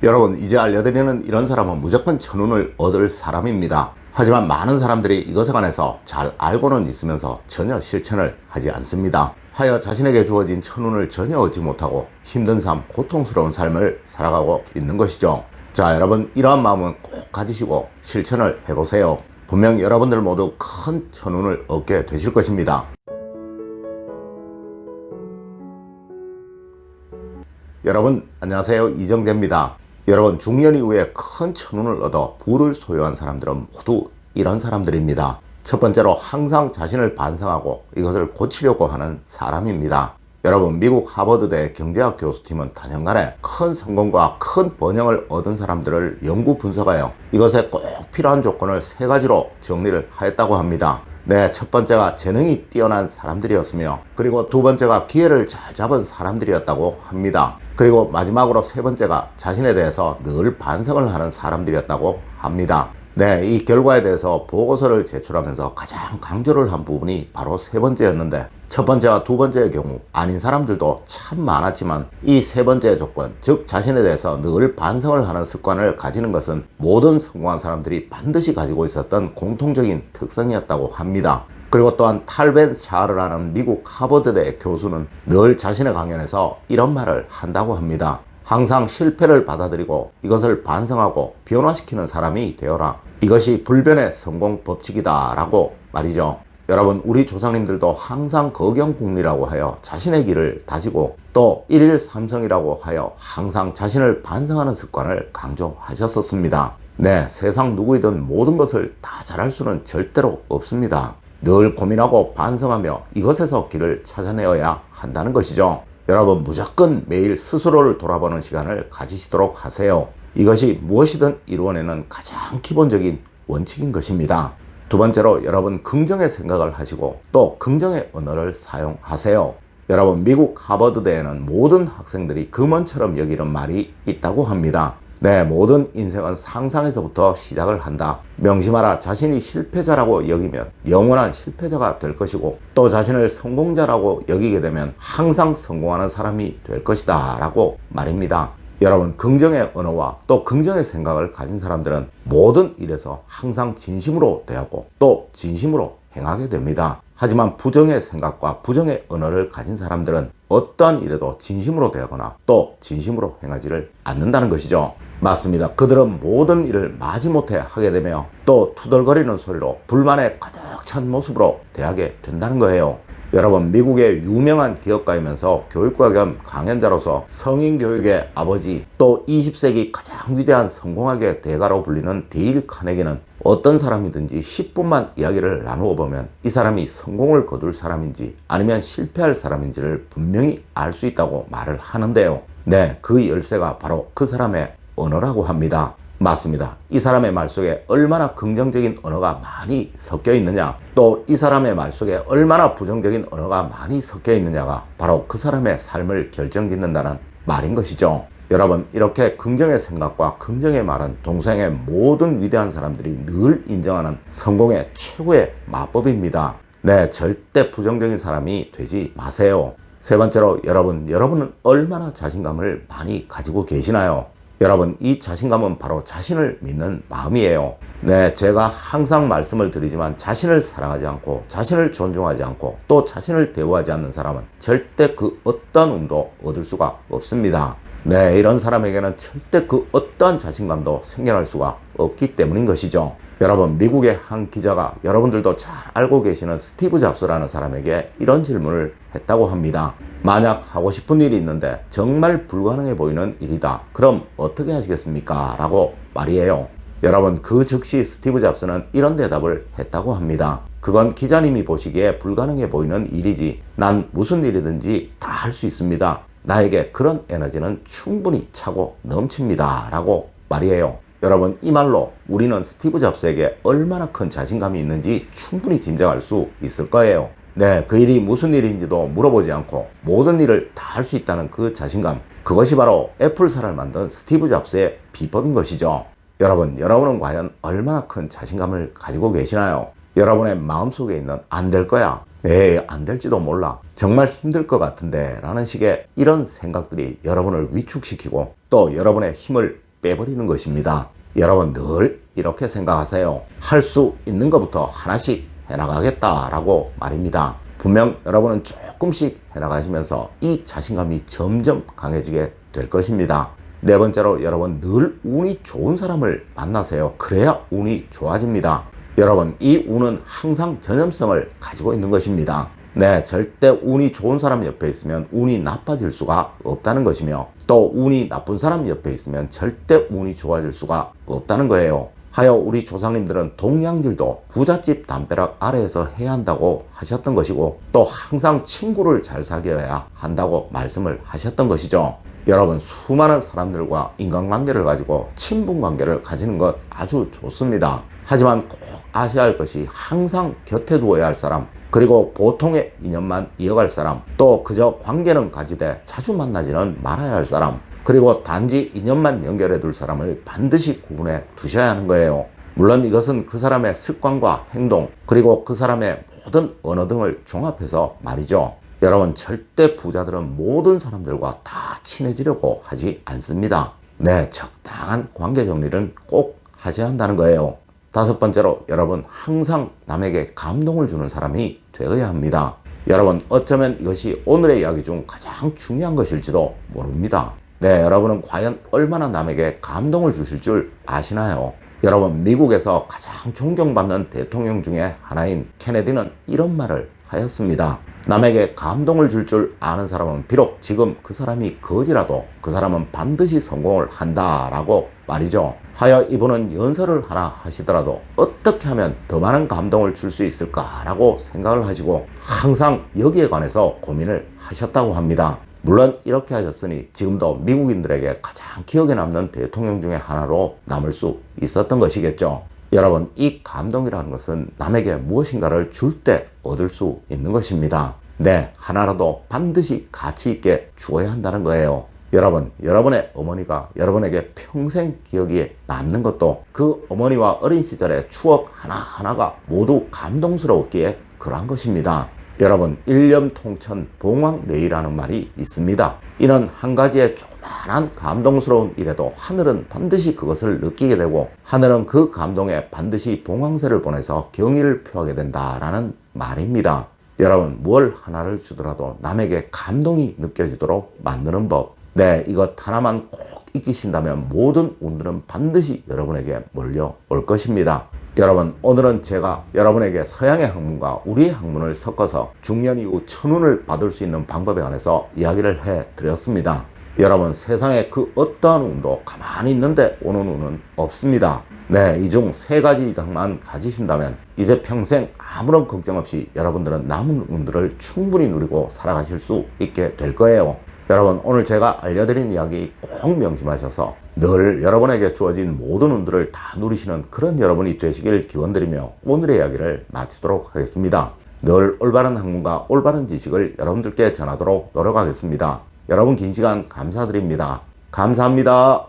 여러분, 이제 알려드리는 이런 사람은 무조건 천운을 얻을 사람입니다. 하지만 많은 사람들이 이것에 관해서 잘 알고는 있으면서 전혀 실천을 하지 않습니다. 하여 자신에게 주어진 천운을 전혀 얻지 못하고 힘든 삶, 고통스러운 삶을 살아가고 있는 것이죠. 자, 여러분, 이러한 마음은 꼭 가지시고 실천을 해보세요. 분명 여러분들 모두 큰 천운을 얻게 되실 것입니다. 여러분, 안녕하세요. 이정재입니다. 여러분, 중년 이후에 큰 천운을 얻어 부를 소유한 사람들은 모두 이런 사람들입니다. 첫 번째로 항상 자신을 반성하고 이것을 고치려고 하는 사람입니다. 여러분, 미국 하버드대 경제학 교수팀은 단연간에 큰 성공과 큰 번영을 얻은 사람들을 연구 분석하여 이것에 꼭 필요한 조건을 3가지로 정리를 하였다고 합니다. 네, 첫 번째가 재능이 뛰어난 사람들이었으며, 그리고 두 번째가 기회를 잘 잡은 사람들이었다고 합니다. 그리고 마지막으로 3번째가 자신에 대해서 늘 반성을 하는 사람들이었다고 합니다. 네, 이 결과에 대해서 보고서를 제출하면서 가장 강조를 한 부분이 바로 3번째였는데, 첫 번째와 두 번째의 경우 아닌 사람들도 참 많았지만 이 3번째 조건, 즉 자신에 대해서 늘 반성을 하는 습관을 가지는 것은 모든 성공한 사람들이 반드시 가지고 있었던 공통적인 특성이었다고 합니다. 그리고 또한 탈 벤 샤르라는 미국 하버드대 교수는 늘 자신의 강연에서 이런 말을 한다고 합니다. 항상 실패를 받아들이고 이것을 반성하고 변화시키는 사람이 되어라. 이것이 불변의 성공 법칙이다 라고 말이죠. 여러분, 우리 조상님들도 항상 거경궁리라고 하여 자신의 길을 다지고 또 일일 삼성이라고 하여 항상 자신을 반성하는 습관을 강조하셨었습니다. 네, 세상 누구이든 모든 것을 다 잘할 수는 절대로 없습니다. 늘 고민하고 반성하며 이것에서 길을 찾아내어야 한다는 것이죠. 여러분, 무조건 매일 스스로를 돌아보는 시간을 가지시도록 하세요. 이것이 무엇이든 이루어내는 가장 기본적인 원칙인 것입니다. 두 번째로, 여러분 긍정의 생각을 하시고 또 긍정의 언어를 사용하세요. 여러분, 미국 하버드대에는 모든 학생들이 금원처럼 여기는 말이 있다고 합니다. 네, 모든 인생은 상상에서부터 시작을 한다. 명심하라. 자신이 실패자라고 여기면 영원한 실패자가 될 것이고, 또 자신을 성공자라고 여기게 되면 항상 성공하는 사람이 될 것이다 라고 말입니다. 여러분, 긍정의 언어와 또 긍정의 생각을 가진 사람들은 모든 일에서 항상 진심으로 대하고 또 진심으로 행하게 됩니다. 하지만 부정의 생각과 부정의 언어를 가진 사람들은 어떠한 일에도 진심으로 대하거나 또 진심으로 행하지를 않는다는 것이죠. 맞습니다. 그들은 모든 일을 마지못해 하게 되며 또 투덜거리는 소리로 불만에 가득 찬 모습으로 대하게 된다는 거예요. 여러분, 미국의 유명한 기업가이면서 교육과 겸 강연자로서 성인교육의 아버지, 또 20세기 가장 위대한 성공학의 대가로 불리는 데일 카네기는 어떤 사람이든지 10분만 이야기를 나누어 보면 이 사람이 성공을 거둘 사람인지 아니면 실패할 사람인지를 분명히 알 수 있다고 말을 하는데요. 네, 그 열쇠가 바로 그 사람의 언어라고 합니다. 맞습니다. 이 사람의 말 속에 얼마나 긍정적인 언어가 많이 섞여 있느냐, 또 이 사람의 말 속에 얼마나 부정적인 언어가 많이 섞여 있느냐가 바로 그 사람의 삶을 결정짓는다는 말인 것이죠. 여러분, 이렇게 긍정의 생각과 긍정의 말은 동서양의 모든 위대한 사람들이 늘 인정하는 성공의 최고의 마법입니다. 네, 절대 부정적인 사람이 되지 마세요. 세 번째로, 여러분은 얼마나 자신감을 많이 가지고 계시나요? 여러분, 이 자신감은 바로 자신을 믿는 마음이에요. 네, 제가 항상 말씀을 드리지만 자신을 사랑하지 않고 자신을 존중하지 않고 또 자신을 대우하지 않는 사람은 절대 그 어떤 운도 얻을 수가 없습니다. 네, 이런 사람에게는 절대 그 어떠한 자신감도 생겨날 수가 없기 때문인 것이죠. 여러분, 미국의 한 기자가 여러분들도 잘 알고 계시는 스티브 잡스라는 사람에게 이런 질문을 했다고 합니다. 만약 하고 싶은 일이 있는데 정말 불가능해 보이는 일이다. 그럼 어떻게 하시겠습니까? 라고 말이에요. 여러분, 그 즉시 스티브 잡스는 이런 대답을 했다고 합니다. 그건 기자님이 보시기에 불가능해 보이는 일이지 난 무슨 일이든지 다 할 수 있습니다. 나에게 그런 에너지는 충분히 차고 넘칩니다. 라고 말이에요. 여러분, 이 말로 우리는 스티브 잡스에게 얼마나 큰 자신감이 있는지 충분히 짐작할 수 있을 거예요. 네, 그 일이 무슨 일인지도 물어보지 않고 모든 일을 다 할 수 있다는 그 자신감, 그것이 바로 애플사를 만든 스티브 잡스의 비법인 것이죠. 여러분은 과연 얼마나 큰 자신감을 가지고 계시나요? 여러분의 마음속에 있는 안 될 거야, 에이 안 될지도 몰라, 정말 힘들 것 같은데 라는 식의 이런 생각들이 여러분을 위축시키고 또 여러분의 힘을 빼버리는 것입니다. 여러분 늘 이렇게 생각하세요. 할 수 있는 것부터 하나씩 해나가겠다라고 말입니다. 분명 여러분은 조금씩 해나가시면서 이 자신감이 점점 강해지게 될 것입니다. 네 번째로 여러분 늘 운이 좋은 사람을 만나세요. 그래야 운이 좋아집니다. 여러분 이 운은 항상 전염성을 가지고 있는 것입니다. 네, 절대 운이 좋은 사람 옆에 있으면 운이 나빠질 수가 없다는 것이며 또 운이 나쁜 사람 옆에 있으면 절대 운이 좋아질 수가 없다는 거예요. 하여 우리 조상님들은 동양질도 부잣집 담벼락 아래에서 해야 한다고 하셨던 것이고 또 항상 친구를 잘 사귀어야 한다고 말씀을 하셨던 것이죠. 여러분 수많은 사람들과 인간관계를 가지고 친분관계를 가지는 것 아주 좋습니다. 하지만 꼭 아셔야 할 것이 항상 곁에 두어야 할 사람, 그리고 보통의 인연만 이어갈 사람, 또 그저 관계는 가지되 자주 만나지는 말아야 할 사람, 그리고 단지 인연만 연결해 둘 사람을 반드시 구분해 두셔야 하는 거예요. 물론 이것은 그 사람의 습관과 행동, 그리고 그 사람의 모든 언어 등을 종합해서 말이죠. 여러분 절대 부자들은 모든 사람들과 다 친해지려고 하지 않습니다. 네, 적당한 관계 정리를 꼭 하셔야 한다는 거예요. 다섯 번째로 여러분 항상 남에게 감동을 주는 사람이 되어야 합니다. 여러분 어쩌면 이것이 오늘의 이야기 중 가장 중요한 것일지도 모릅니다. 네, 여러분은 과연 얼마나 남에게 감동을 주실 줄 아시나요? 여러분 미국에서 가장 존경받는 대통령 중에 하나인 케네디는 이런 말을 하였습니다. 남에게 감동을 줄 줄 아는 사람은 비록 지금 그 사람이 거지라도 그 사람은 반드시 성공을 한다라고 말이죠. 하여 이분은 연설을 하나 하시더라도 어떻게 하면 더 많은 감동을 줄 수 있을까라고 생각을 하시고 항상 여기에 관해서 고민을 하셨다고 합니다. 물론 이렇게 하셨으니 지금도 미국인들에게 가장 기억에 남는 대통령 중에 하나로 남을 수 있었던 것이겠죠. 여러분 이 감동이라는 것은 남에게 무엇인가를 줄 때 얻을 수 있는 것입니다. 네, 하나라도 반드시 가치 있게 주어야 한다는 거예요. 여러분, 여러분의 어머니가 여러분에게 평생 기억에 남는 것도 그 어머니와 어린 시절의 추억 하나하나가 모두 감동스러웠기에 그러한 것입니다. 여러분, 일념통천 봉황래이라는 말이 있습니다. 이는 한 가지의 조그마한 감동스러운 일에도 하늘은 반드시 그것을 느끼게 되고 하늘은 그 감동에 반드시 봉황새를 보내서 경의를 표하게 된다라는 말입니다. 여러분, 뭘 하나를 주더라도 남에게 감동이 느껴지도록 만드는 법. 네, 이것 하나만 꼭 익히신다면 모든 운들은 반드시 여러분에게 몰려올 것입니다. 여러분, 오늘은 제가 여러분에게 서양의 학문과 우리의 학문을 섞어서 중년 이후 천운을 받을 수 있는 방법에 관해서 이야기를 해드렸습니다. 여러분, 세상에 그 어떠한 운도 가만히 있는데 오는 운은 없습니다. 네, 이 중 세 가지 이상만 가지신다면 이제 평생 아무런 걱정 없이 여러분들은 남은 운들을 충분히 누리고 살아가실 수 있게 될 거예요. 여러분, 오늘 제가 알려드린 이야기 꼭 명심하셔서 늘 여러분에게 주어진 모든 운들을 다 누리시는 그런 여러분이 되시길 기원드리며 오늘의 이야기를 마치도록 하겠습니다. 늘 올바른 학문과 올바른 지식을 여러분들께 전하도록 노력하겠습니다. 여러분 긴 시간 감사드립니다. 감사합니다.